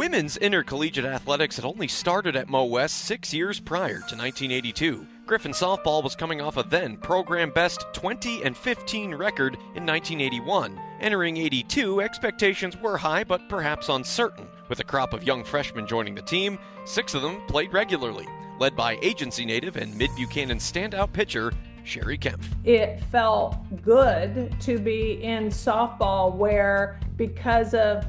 Women's intercollegiate athletics had only started at Mo West 6 years prior to 1982. Griffon Softball was coming off a then program best 20-15 record in 1981. Entering 82, expectations were high but perhaps uncertain. With a crop of young freshmen joining the team, 6 of them played regularly, led by agency native and Mid-Buchanan standout pitcher Sherry Kempf. It felt good to be in softball where, because of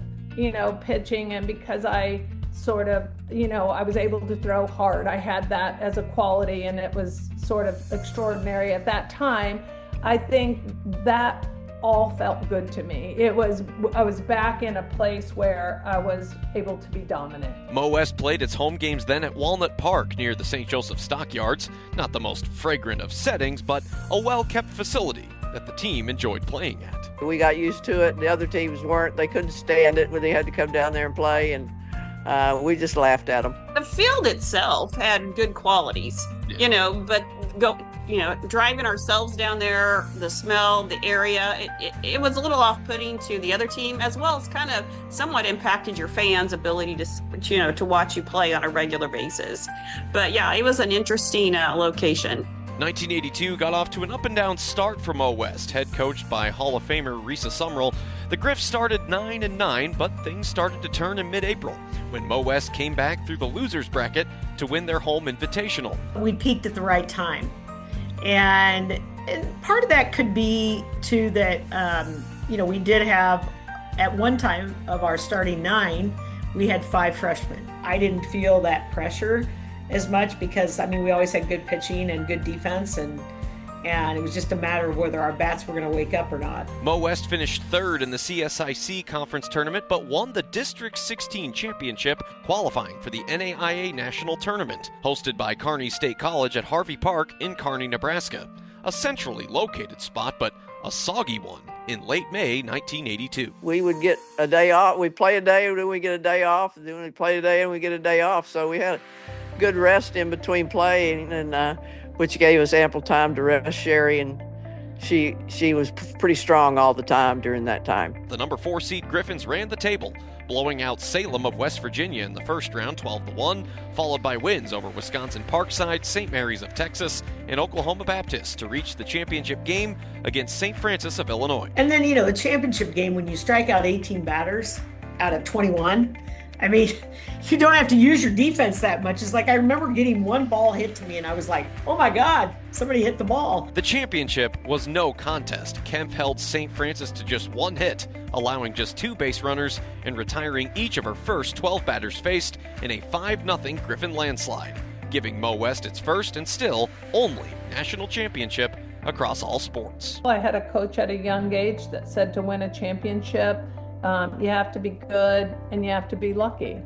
pitching, and because I sort of, I was able to throw hard. I had that as a quality, and it was sort of extraordinary at that time. I think that all felt good to me. I was back in a place where I was able to be dominant. Mo West played its home games then at Walnut Park near the St. Joseph Stockyards. Not the most fragrant of settings, but a well-kept facility that the team enjoyed playing at. We got used to it. The other teams weren't. They couldn't stand it when they had to come down there and play, and we just laughed at them. The field itself had good qualities, but driving ourselves down there, the smell, the area, it was a little off-putting to the other team, as well as kind of somewhat impacted your fans' ability to watch you play on a regular basis. But yeah, it was an interesting location. 1982 got off to an up-and-down start for Mo West. Head coached by Hall of Famer Risa Sumrall, the Griffs started 9-9, but things started to turn in mid-April when Mo West came back through the losers bracket to win their home invitational. We peaked at the right time, and part of that could be too that we did have, at one time of our starting 9, we had 5 freshmen. I didn't feel that pressure as much because, we always had good pitching and good defense, and it was just a matter of whether our bats were going to wake up or not. Mo West finished 3rd in the CSIC conference tournament, but won the District 16 championship, qualifying for the NAIA National Tournament, hosted by Kearney State College at Harvey Park in Kearney, Nebraska. A centrally located spot, but a soggy one in late May 1982. We would get a day off. We'd play a day, and then we get a day off, and then we'd play a day, and we get a day off. So we had good rest in between playing, and which gave us ample time to rest Sherry, and she was pretty strong all the time during that time. The number 4 seed Griffins ran the table, blowing out Salem of West Virginia in the first round 12-1, followed by wins over Wisconsin Parkside, St. Mary's of Texas, and Oklahoma Baptist to reach the championship game against St. Francis of Illinois. And then, the championship game, when you strike out 18 batters out of 21, you don't have to use your defense that much. It's like, I remember getting one ball hit to me, and I was like, oh my God, somebody hit the ball. The championship was no contest. Kempf held St. Francis to just 1 hit, allowing just 2 base runners and retiring each of her first 12 batters faced in a 5-0 Griffin landslide, giving Mo West its first and still only national championship across all sports. I had a coach at a young age that said to win a championship, you have to be good and you have to be lucky.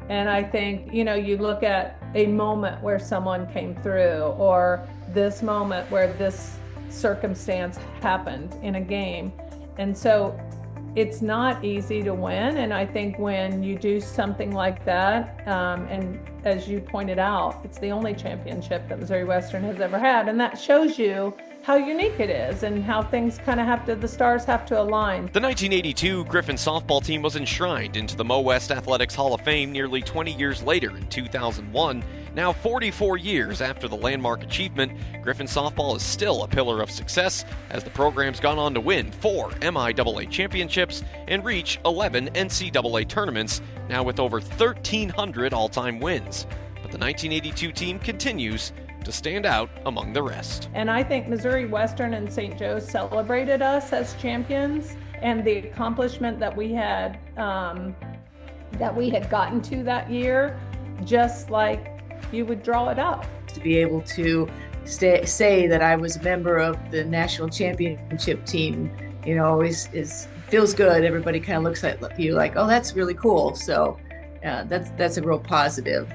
And I think, you look at a moment where someone came through, or this moment where this circumstance happened in a game. And so it's not easy to win. And I think when you do something like that, and as you pointed out, it's the only championship that Missouri Western has ever had. And that shows you how unique it is and how things kind of the stars have to align. The 1982 Griffon softball team was enshrined into the Mo West Athletics Hall of Fame nearly 20 years later in 2001. Now 44 years after the landmark achievement, Griffon softball is still a pillar of success as the program's gone on to win 4 MIAA championships and reach 11 NCAA tournaments, now with over 1,300 all-time wins. But the 1982 team continues to stand out among the rest. And I think Missouri Western and St. Joe's celebrated us as champions, and the accomplishment that we had gotten to that year, just like you would draw it up. To be able to say that I was a member of the national championship team, feels good. Everybody kind of looks at you like, oh, that's really cool. So that's a real positive.